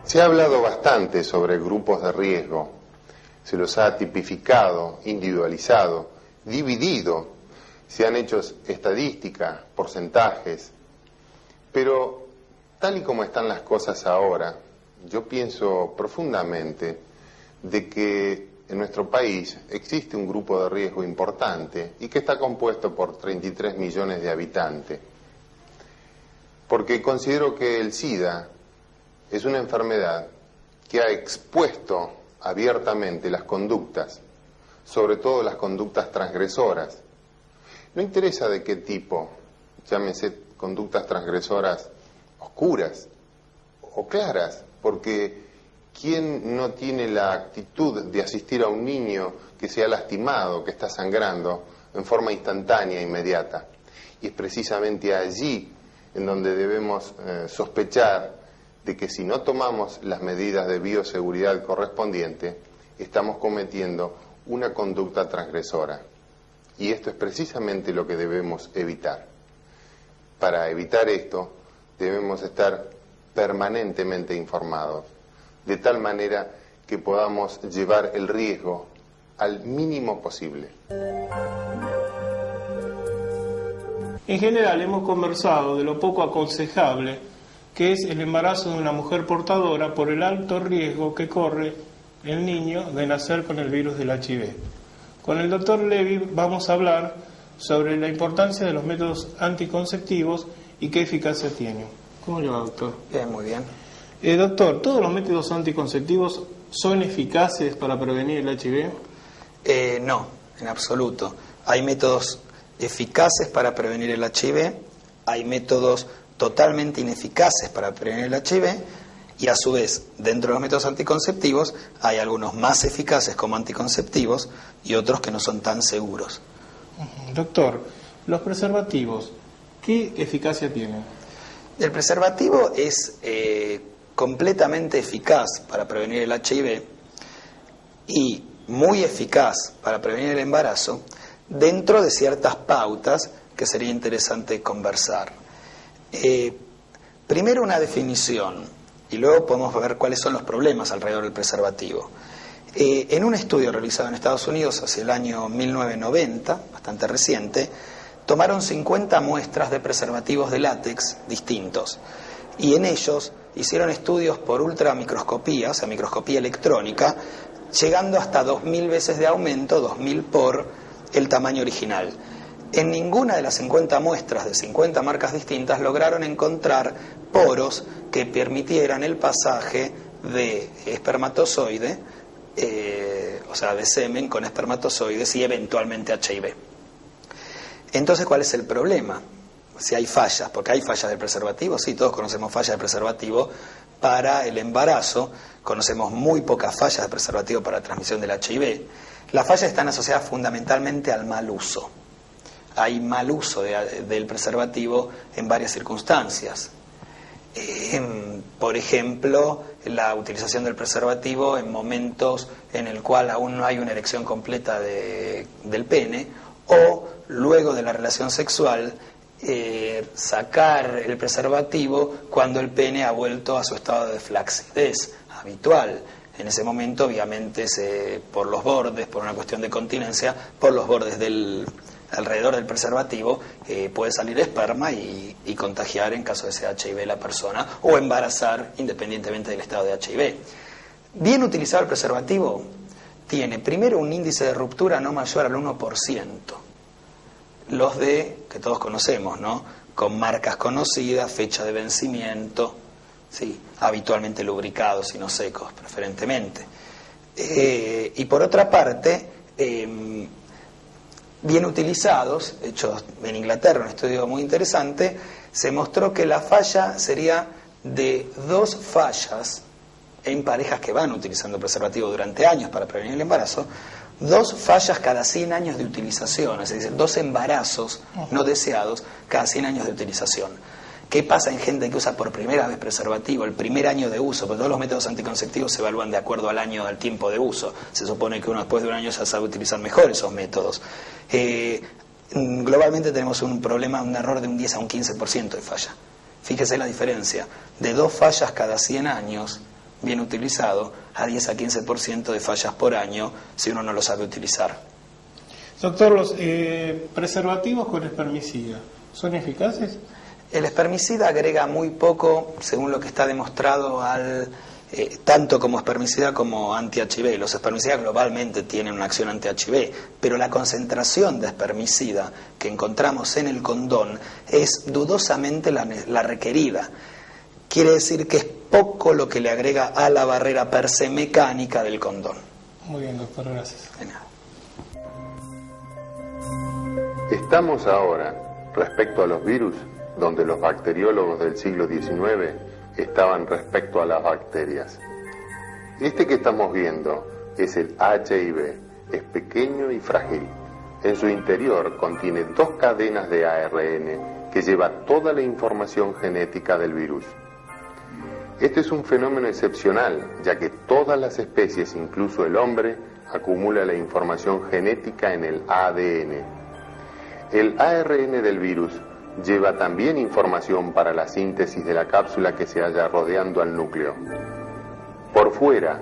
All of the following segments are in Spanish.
Se ha hablado bastante sobre grupos de riesgo, se los ha tipificado, individualizado, dividido, se han hecho estadísticas, porcentajes, pero tal y como están las cosas ahora, yo pienso profundamente de que en nuestro país existe un grupo de riesgo importante y que está compuesto por 33 millones de habitantes, porque considero que el SIDA es una enfermedad que ha expuesto abiertamente las conductas, sobre todo las conductas transgresoras. No interesa de qué tipo, llámese conductas transgresoras oscuras o claras, porque ¿quién no tiene la actitud de asistir a un niño que se ha lastimado, que está sangrando, en forma instantánea, inmediata? Y es precisamente allí en donde debemos sospechar de que si no tomamos las medidas de bioseguridad correspondientes, estamos cometiendo una conducta transgresora. Y esto es precisamente lo que debemos evitar. Para evitar esto, debemos estar permanentemente informados, de tal manera que podamos llevar el riesgo al mínimo posible. En general hemos conversado de lo poco aconsejable que es el embarazo de una mujer portadora por el alto riesgo que corre el niño de nacer con el virus del HIV. Con el doctor Levy vamos a hablar sobre la importancia de los métodos anticonceptivos y qué eficacia tienen. ¿Cómo le va, doctor? Bien, muy bien. Doctor, ¿todos los métodos anticonceptivos son eficaces para prevenir el HIV? No, en absoluto. Hay métodos eficaces para prevenir el HIV, hay métodos totalmente ineficaces para prevenir el HIV y a su vez, dentro de los métodos anticonceptivos, hay algunos más eficaces como anticonceptivos y otros que no son tan seguros. Doctor, los preservativos, ¿qué eficacia tienen? El preservativo es completamente eficaz para prevenir el HIV y muy eficaz para prevenir el embarazo dentro de ciertas pautas que sería interesante conversar. Primero una definición y luego podemos ver cuáles son los problemas alrededor del preservativo. En un estudio realizado en Estados Unidos hacia el año 1990, bastante reciente, tomaron 50 muestras de preservativos de látex distintos y en ellos hicieron estudios por ultramicroscopía, o sea, microscopía electrónica, llegando hasta 2000 veces de aumento, 2000 por el tamaño original. En ninguna de las 50 muestras de 50 marcas distintas lograron encontrar poros que permitieran el pasaje de espermatozoide, o sea, de semen con espermatozoides y eventualmente HIV. Entonces, ¿cuál es el problema? Si hay fallas, porque hay fallas del preservativo, sí, todos conocemos fallas del preservativo para el embarazo, conocemos muy pocas fallas de preservativo para la transmisión del HIV. Las fallas están asociadas fundamentalmente al mal uso. Hay mal uso del preservativo en varias circunstancias. Por ejemplo, la utilización del preservativo en momentos en el cual aún no hay una erección completa del pene, o luego de la relación sexual sacar el preservativo cuando el pene ha vuelto a su estado de flacidez habitual. En ese momento, obviamente, por los bordes, por una cuestión de continencia, por los bordes alrededor del preservativo puede salir esperma y contagiar en caso de ser HIV la persona o embarazar independientemente del estado de HIV. Bien utilizado el preservativo tiene primero un índice de ruptura no mayor al 1%. Los que todos conocemos, ¿no? Con marcas conocidas, fecha de vencimiento, sí, habitualmente lubricados y no secos, preferentemente. Y por otra parte, bien utilizados, hechos en Inglaterra, un estudio muy interesante, se mostró que la falla sería de 2 fallas en parejas que van utilizando preservativo durante años para prevenir el embarazo, 2 fallas cada 100 años de utilización, es decir, 2 embarazos no deseados cada 100 años de utilización. ¿Qué pasa en gente que usa por primera vez preservativo, el primer año de uso? Porque todos los métodos anticonceptivos se evalúan de acuerdo al año, al tiempo de uso. Se supone que uno después de un año ya sabe utilizar mejor esos métodos. Globalmente tenemos un problema, un error de un 10 a un 15% de falla. Fíjese la diferencia, de 2 fallas cada 100 años, bien utilizado, a 10 a 15% de fallas por año si uno no lo sabe utilizar. Doctor, ¿los preservativos con espermicida son eficaces? El espermicida agrega muy poco, según lo que está demostrado, tanto como espermicida como anti-HIV. Los espermicidas globalmente tienen una acción anti-HIV, pero la concentración de espermicida que encontramos en el condón es dudosamente la requerida. Quiere decir que es poco lo que le agrega a la barrera per se mecánica del condón. Muy bien, doctor, gracias. De nada. Estamos ahora, respecto a los virus, donde los bacteriólogos del siglo XIX estaban respecto a las bacterias. Este que estamos viendo es el HIV, es pequeño y frágil. En su interior contiene 2 cadenas de ARN que lleva toda la información genética del virus. Este es un fenómeno excepcional, ya que todas las especies, incluso el hombre, acumula la información genética en el ADN. El ARN del virus lleva también información para la síntesis de la cápsula que se halla rodeando al núcleo. Por fuera,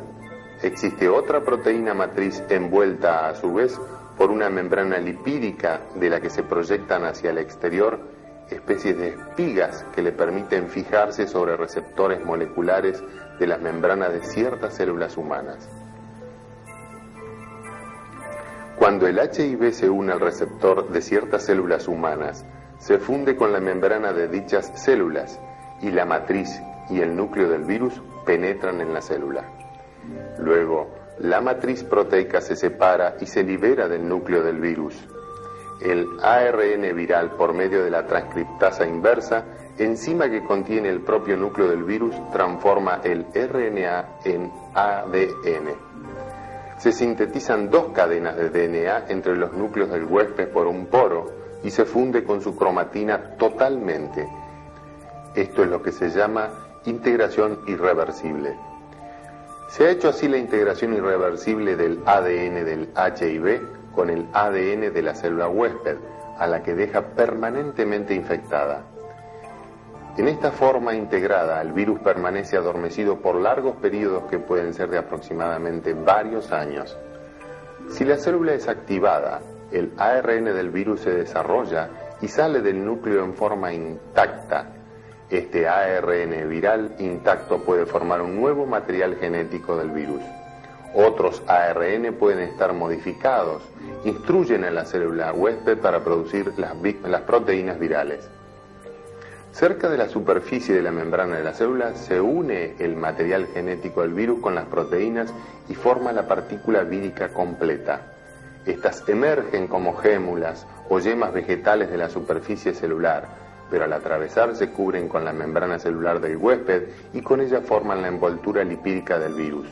existe otra proteína matriz envuelta a su vez por una membrana lipídica de la que se proyectan hacia el exterior especies de espigas que le permiten fijarse sobre receptores moleculares de las membranas de ciertas células humanas. Cuando el HIV se une al receptor de ciertas células humanas, se funde con la membrana de dichas células y la matriz y el núcleo del virus penetran en la célula. Luego, la matriz proteica se separa y se libera del núcleo del virus. El ARN viral, por medio de la transcriptasa inversa, enzima que contiene el propio núcleo del virus, transforma el RNA en ADN. Se sintetizan 2 cadenas de DNA entre los núcleos del huésped por un poro y se funde con su cromatina totalmente. Esto es lo que se llama integración irreversible. Se ha hecho así la integración irreversible del ADN del HIV con el ADN de la célula huésped, a la que deja permanentemente infectada. En esta forma integrada, el virus permanece adormecido por largos periodos que pueden ser de aproximadamente varios años. Si la célula es activada, el ARN del virus se desarrolla y sale del núcleo en forma intacta. Este ARN viral intacto puede formar un nuevo material genético del virus. Otros ARN pueden estar modificados, instruyen a la célula huésped para producir las proteínas virales. Cerca de la superficie de la membrana de la célula se une el material genético del virus con las proteínas y forma la partícula vírica completa. Estas emergen como gémulas o yemas vegetales de la superficie celular, pero al atravesar se cubren con la membrana celular del huésped y con ella forman la envoltura lipídica del virus.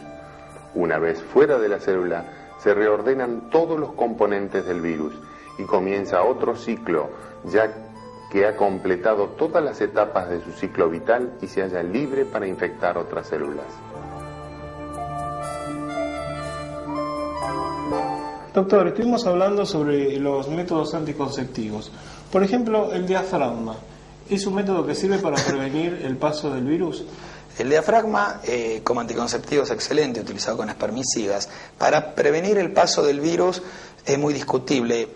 Una vez fuera de la célula, se reordenan todos los componentes del virus y comienza otro ciclo, ya que ha completado todas las etapas de su ciclo vital y se halla libre para infectar otras células. Doctor, estuvimos hablando sobre los métodos anticonceptivos. Por ejemplo, el diafragma. ¿Es un método que sirve para prevenir el paso del virus? El diafragma como anticonceptivo es excelente, utilizado con espermicidas. Para prevenir el paso del virus es muy discutible.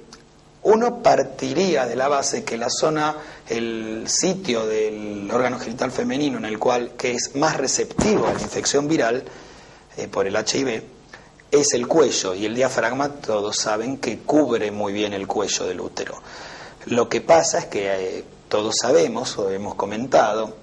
Uno partiría de la base que la zona, el sitio del órgano genital femenino en el cual que es más receptivo a la infección viral por el HIV es el cuello, y el diafragma todos saben que cubre muy bien el cuello del útero. Lo que pasa es que todos sabemos o hemos comentado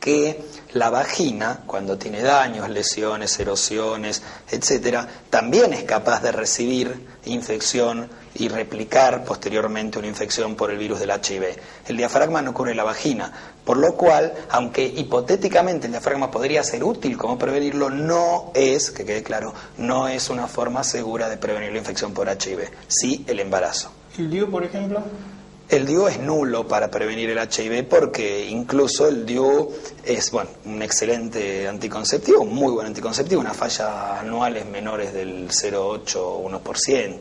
que la vagina, cuando tiene daños, lesiones, erosiones, etcétera, también es capaz de recibir infección y replicar posteriormente una infección por el virus del HIV. El diafragma no cubre la vagina, por lo cual, aunque hipotéticamente el diafragma podría ser útil como prevenirlo, no es, que quede claro, no es una forma segura de prevenir la infección por HIV, sí el embarazo. ¿El DIU, por ejemplo? El DIU es nulo para prevenir el HIV porque incluso el DIU es un excelente anticonceptivo, un muy buen anticonceptivo, unas fallas anuales menores del 0,8 o 1%.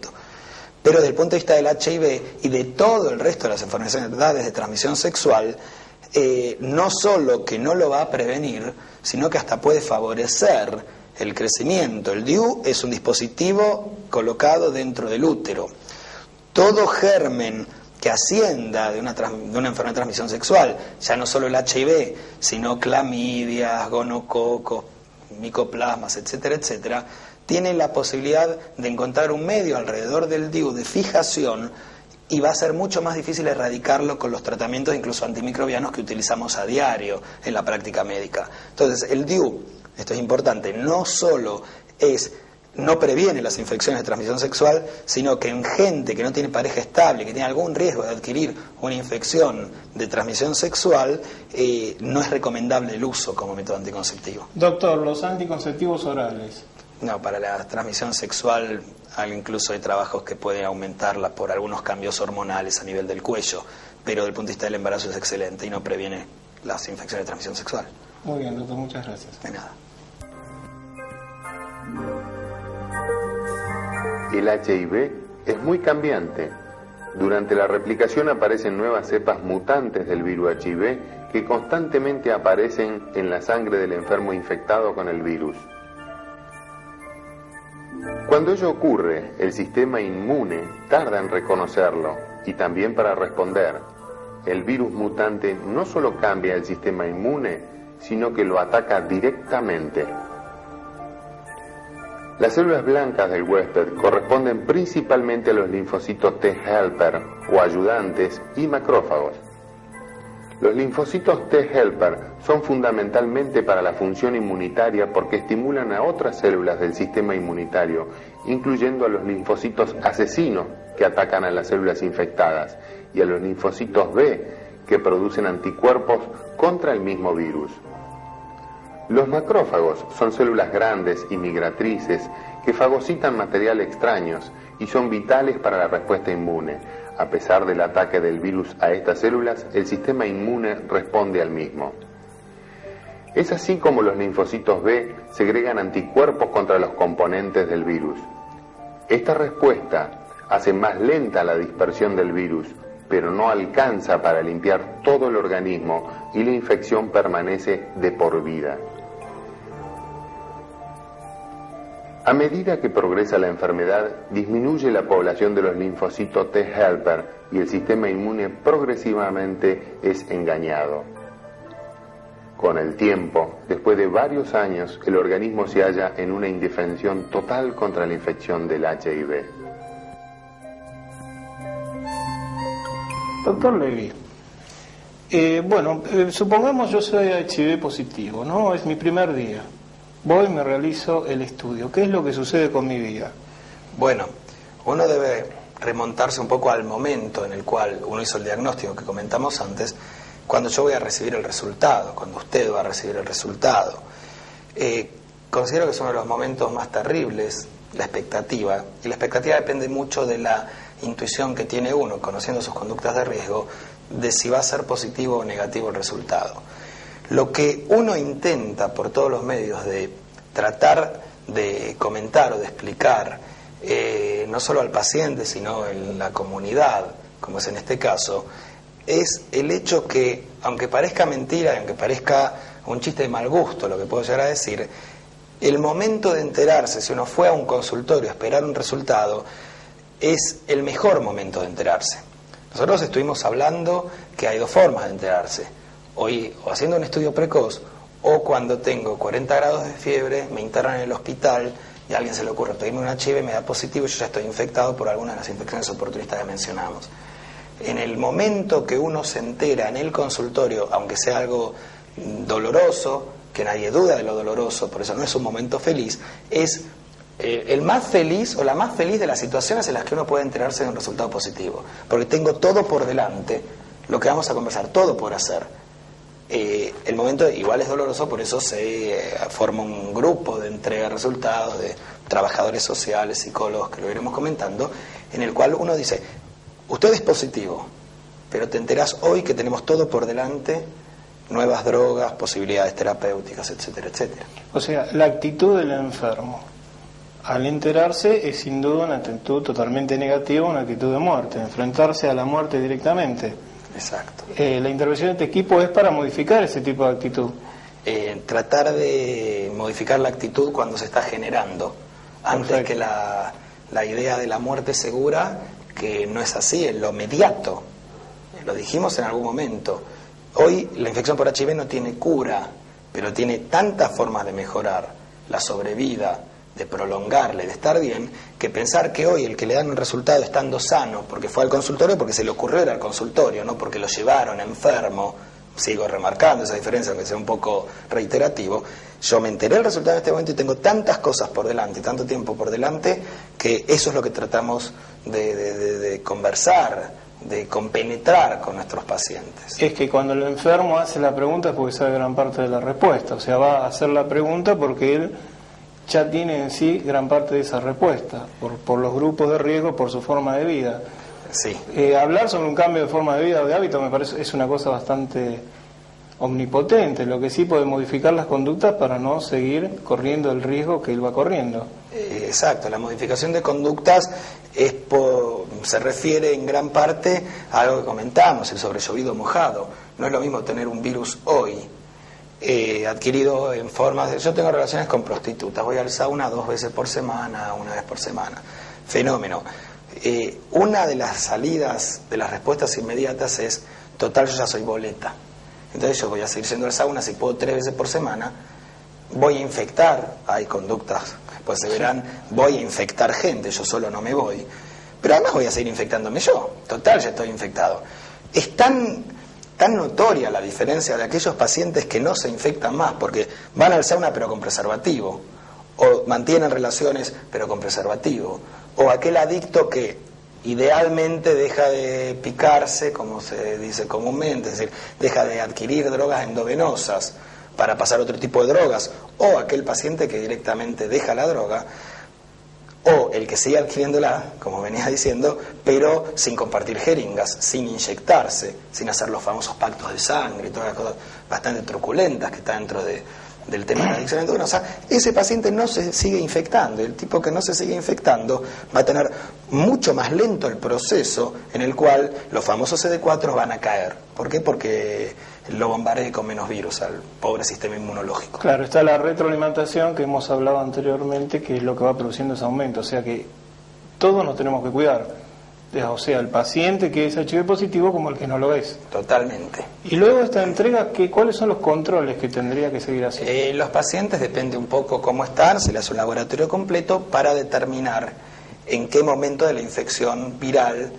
Pero desde el punto de vista del HIV y de todo el resto de las enfermedades de transmisión sexual, no solo que no lo va a prevenir, sino que hasta puede favorecer el crecimiento. El DIU es un dispositivo colocado dentro del útero. Todo germen que ascienda de una enfermedad de transmisión sexual, ya no solo el HIV, sino clamidias, gonococos, micoplasmas, etcétera, etcétera, tiene la posibilidad de encontrar un medio alrededor del DIU de fijación y va a ser mucho más difícil erradicarlo con los tratamientos incluso antimicrobianos que utilizamos a diario en la práctica médica. Entonces, el DIU, esto es importante, no solo no previene las infecciones de transmisión sexual, sino que en gente que no tiene pareja estable, que tiene algún riesgo de adquirir una infección de transmisión sexual, no es recomendable el uso como método anticonceptivo. Doctor, los anticonceptivos orales. No, para la transmisión sexual incluso hay trabajos que pueden aumentarla por algunos cambios hormonales a nivel del cuello, pero desde el punto de vista del embarazo es excelente y no previene las infecciones de transmisión sexual. Muy bien, doctor, muchas gracias. De nada. El HIV es muy cambiante. Durante la replicación aparecen nuevas cepas mutantes del virus HIV que constantemente aparecen en la sangre del enfermo infectado con el virus. Cuando ello ocurre, el sistema inmune tarda en reconocerlo y también para responder. El virus mutante no solo cambia el sistema inmune, sino que lo ataca directamente. Las células blancas del huésped corresponden principalmente a los linfocitos T helper o ayudantes y macrófagos. Los linfocitos T helper son fundamentalmente para la función inmunitaria porque estimulan a otras células del sistema inmunitario, incluyendo a los linfocitos asesinos que atacan a las células infectadas y a los linfocitos B que producen anticuerpos contra el mismo virus. Los macrófagos son células grandes y migratrices que fagocitan material extraños y son vitales para la respuesta inmune. A pesar del ataque del virus a estas células, el sistema inmune responde al mismo. Es así como los linfocitos B segregan anticuerpos contra los componentes del virus. Esta respuesta hace más lenta la dispersión del virus, pero no alcanza para limpiar todo el organismo y la infección permanece de por vida. A medida que progresa la enfermedad, disminuye la población de los linfocitos T helper y el sistema inmune progresivamente es engañado. Con el tiempo, después de varios años, el organismo se halla en una indefensión total contra la infección del HIV. Doctor Levy, supongamos yo soy HIV positivo, ¿no? Es mi primer día. Voy y me realizo el estudio. ¿Qué es lo que sucede con mi vida? Bueno, uno debe remontarse un poco al momento en el cual uno hizo el diagnóstico que comentamos antes, cuando yo voy a recibir el resultado, cuando usted va a recibir el resultado. Considero que es uno de los momentos más terribles, la expectativa, y la expectativa depende mucho de la intuición que tiene uno, conociendo sus conductas de riesgo, de si va a ser positivo o negativo el resultado. Lo que uno intenta por todos los medios de tratar de comentar o de explicar, no solo al paciente, sino en la comunidad, como es en este caso, es el hecho que, aunque parezca mentira y aunque parezca un chiste de mal gusto lo que puedo llegar a decir, el momento de enterarse, si uno fue a un consultorio a esperar un resultado, es el mejor momento de enterarse. Nosotros estuvimos hablando que hay dos formas de enterarse. Hoy, o haciendo un estudio precoz, o cuando tengo 40 grados de fiebre, me internan en el hospital y a alguien se le ocurre pedirme un HIV, me da positivo y yo ya estoy infectado por alguna de las infecciones oportunistas que mencionamos. En el momento que uno se entera en el consultorio, aunque sea algo doloroso, que nadie duda de lo doloroso, por eso no es un momento feliz, es el más feliz o la más feliz de las situaciones en las que uno puede enterarse de un resultado positivo. Porque tengo todo por delante, lo que vamos a conversar, todo por hacer. El momento igual es doloroso, por eso se forma un grupo de entrega de resultados, de trabajadores sociales, psicólogos, que lo iremos comentando, en el cual uno dice, usted es positivo, pero te enterás hoy que tenemos todo por delante, nuevas drogas, posibilidades terapéuticas, etcétera, etcétera. O sea, la actitud del enfermo al enterarse es sin duda una actitud totalmente negativa, una actitud de muerte, enfrentarse a la muerte directamente. Exacto. La intervención de este equipo es para modificar ese tipo de actitud. Tratar de modificar la actitud cuando se está generando, antes Perfecto. que la idea de la muerte segura, que no es así, en lo inmediato. Lo dijimos en algún momento. Hoy la infección por HIV no tiene cura, pero tiene tantas formas de mejorar la sobrevida, de prolongarle, de estar bien, que pensar que hoy el que le dan un resultado estando sano, porque fue al consultorio, porque se le ocurrió ir al consultorio, no porque lo llevaron enfermo, sigo remarcando esa diferencia, aunque sea un poco reiterativo, yo me enteré del resultado en este momento y tengo tantas cosas por delante, tanto tiempo por delante, que eso es lo que tratamos de conversar, de compenetrar con nuestros pacientes. Es que cuando el enfermo hace la pregunta es porque sabe gran parte de la respuesta, o sea, va a hacer la pregunta porque él ya tiene en sí gran parte de esa respuesta, por los grupos de riesgo, por su forma de vida. Sí. Hablar sobre un cambio de forma de vida o de hábito me parece es una cosa bastante omnipotente, lo que sí puede modificar las conductas para no seguir corriendo el riesgo que él va corriendo. Exacto, la modificación de conductas se refiere en gran parte a algo que comentamos, el sobrellovido mojado. No es lo mismo tener un virus hoy adquirido en formas de... Yo tengo relaciones con prostitutas, voy al sauna 2 veces por semana, 1 vez por semana. Fenómeno. Una de las salidas, de las respuestas inmediatas es, total, yo ya soy boleta. Entonces yo voy a seguir yendo al sauna, si puedo 3 veces por semana, voy a infectar, hay conductas, pues se verán, voy a infectar gente, yo solo no me voy. Pero además voy a seguir infectándome yo, total, ya estoy infectado. Es tan notoria la diferencia de aquellos pacientes que no se infectan más, porque van al sauna pero con preservativo, o mantienen relaciones pero con preservativo, o aquel adicto que idealmente deja de picarse, como se dice comúnmente, es decir, deja de adquirir drogas endovenosas para pasar a otro tipo de drogas, o aquel paciente que directamente deja la droga, o el que sigue adquiriéndola, como venía diciendo, pero sin compartir jeringas, sin inyectarse, sin hacer los famosos pactos de sangre y todas las cosas bastante truculentas que está dentro del tema de la adicción endovenosa. Ese paciente no se sigue infectando, y el tipo que no se sigue infectando va a tener mucho más lento el proceso en el cual los famosos CD4 van a caer. ¿Por qué? Porque lo bombardea con menos virus al pobre sistema inmunológico. Claro, está la retroalimentación que hemos hablado anteriormente, que es lo que va produciendo ese aumento, o sea que todos nos tenemos que cuidar, o sea, el paciente que es HIV positivo como el que no lo es. Totalmente. Y luego esta entrega, ¿cuáles son los controles que tendría que seguir haciendo? Los pacientes, depende un poco cómo están, se les hace un laboratorio completo para determinar en qué momento de la infección viral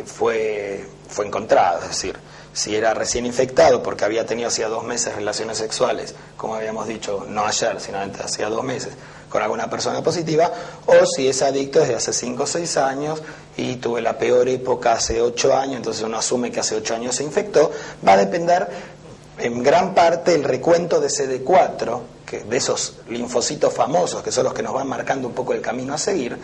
fue encontrado, es decir, si era recién infectado porque había tenido hacía 2 meses relaciones sexuales, como habíamos dicho, no ayer, sino antes, hacía 2 meses, con alguna persona positiva, o si es adicto desde hace 5 o 6 años y tuve la peor época hace 8 años, entonces uno asume que hace 8 años se infectó. Va a depender en gran parte el recuento de CD4, de esos linfocitos famosos, que son los que nos van marcando un poco el camino a seguir,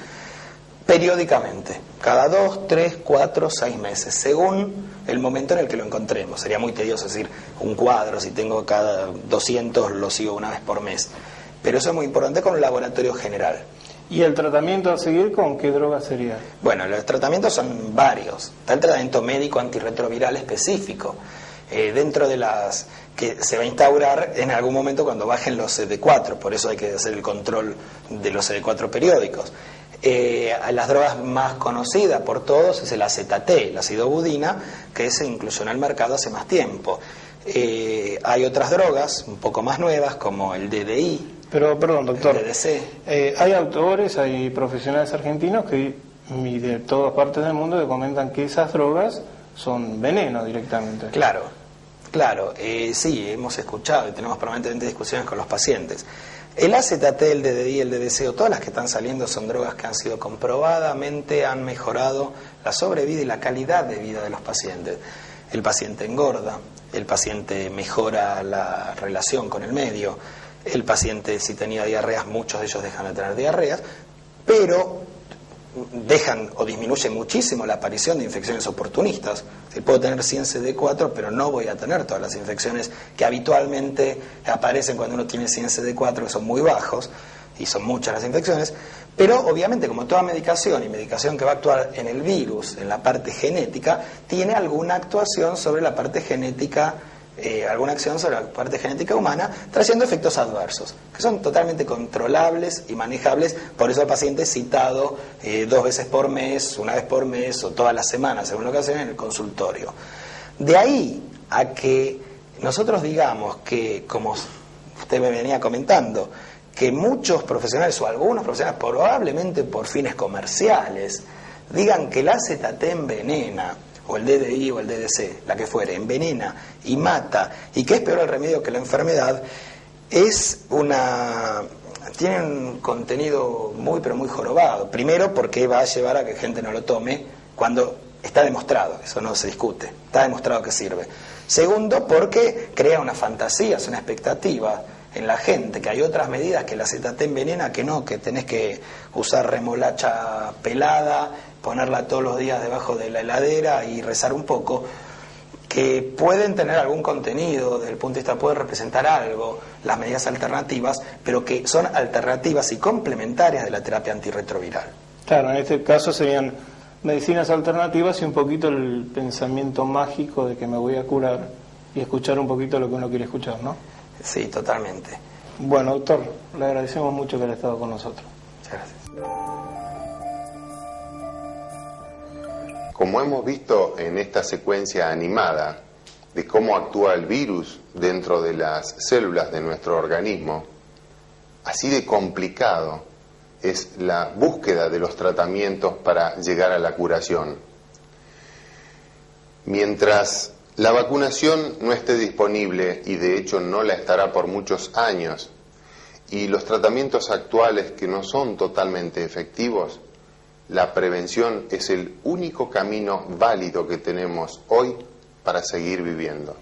periódicamente, cada 2, 3, 4, 6 meses, según el momento en el que lo encontremos. Sería muy tedioso decir un cuadro, si tengo cada 200 lo sigo 1 vez por mes, pero eso es muy importante con un laboratorio general. ¿Y el tratamiento a seguir con qué droga sería? Bueno, los tratamientos son varios. Está el tratamiento médico antirretroviral específico, dentro de las que se va a instaurar en algún momento cuando bajen los CD4, por eso hay que hacer el control de los CD4 periódicos. Las drogas más conocidas por todos es el AZT, la acidobudina, que se incluyó en el mercado hace más tiempo. Hay otras drogas un poco más nuevas como el DDI. Pero, perdón, doctor, el DDC. Hay autores, hay profesionales argentinos y de todas partes del mundo que comentan que esas drogas son veneno directamente. Claro, sí, hemos escuchado y tenemos permanentemente discusiones con los pacientes. El AZT, el DDI, el DDC o todas las que están saliendo son drogas que han sido comprobadamente, han mejorado la sobrevida y la calidad de vida de los pacientes. El paciente engorda, el paciente mejora la relación con el medio, el paciente si tenía diarreas, muchos de ellos dejan de tener diarreas, pero dejan o disminuyen muchísimo la aparición de infecciones oportunistas. Si puedo tener 100 CD4, pero no voy a tener todas las infecciones que habitualmente aparecen cuando uno tiene 100 CD4, que son muy bajos, y son muchas las infecciones. Pero obviamente, como toda medicación, y medicación que va a actuar en el virus, en la parte genética, tiene alguna actuación sobre la parte genética, alguna acción sobre la parte genética humana, trayendo efectos adversos, que son totalmente controlables y manejables. Por eso el paciente es citado 2 veces por mes, 1 vez por mes o todas las semanas, según lo que hacen en el consultorio. De ahí a que nosotros digamos que, como usted me venía comentando, que muchos profesionales o algunos profesionales, probablemente por fines comerciales, digan que la ZT envenena, o el DDI o el DDC, la que fuere, envenena y mata, y que es peor el remedio que la enfermedad, tiene un contenido muy pero muy jorobado. Primero, porque va a llevar a que gente no lo tome cuando está demostrado, eso no se discute, está demostrado que sirve. Segundo, porque crea una fantasía, es una expectativa en la gente, que hay otras medidas que la ZT envenena, que no, que tenés que usar remolacha pelada, ponerla todos los días debajo de la heladera y rezar un poco, que pueden tener algún contenido, desde el punto de vista pueden representar algo, las medidas alternativas, pero que son alternativas y complementarias de la terapia antirretroviral. Claro, en este caso serían medicinas alternativas y un poquito el pensamiento mágico de que me voy a curar y escuchar un poquito lo que uno quiere escuchar, ¿no? Sí, totalmente. Bueno, doctor, le agradecemos mucho que haya estado con nosotros. Muchas gracias. Como hemos visto en esta secuencia animada de cómo actúa el virus dentro de las células de nuestro organismo, así de complicado es la búsqueda de los tratamientos para llegar a la curación. Mientras la vacunación no esté disponible, y de hecho no la estará por muchos años, y los tratamientos actuales que no son totalmente efectivos, la prevención es el único camino válido que tenemos hoy para seguir viviendo.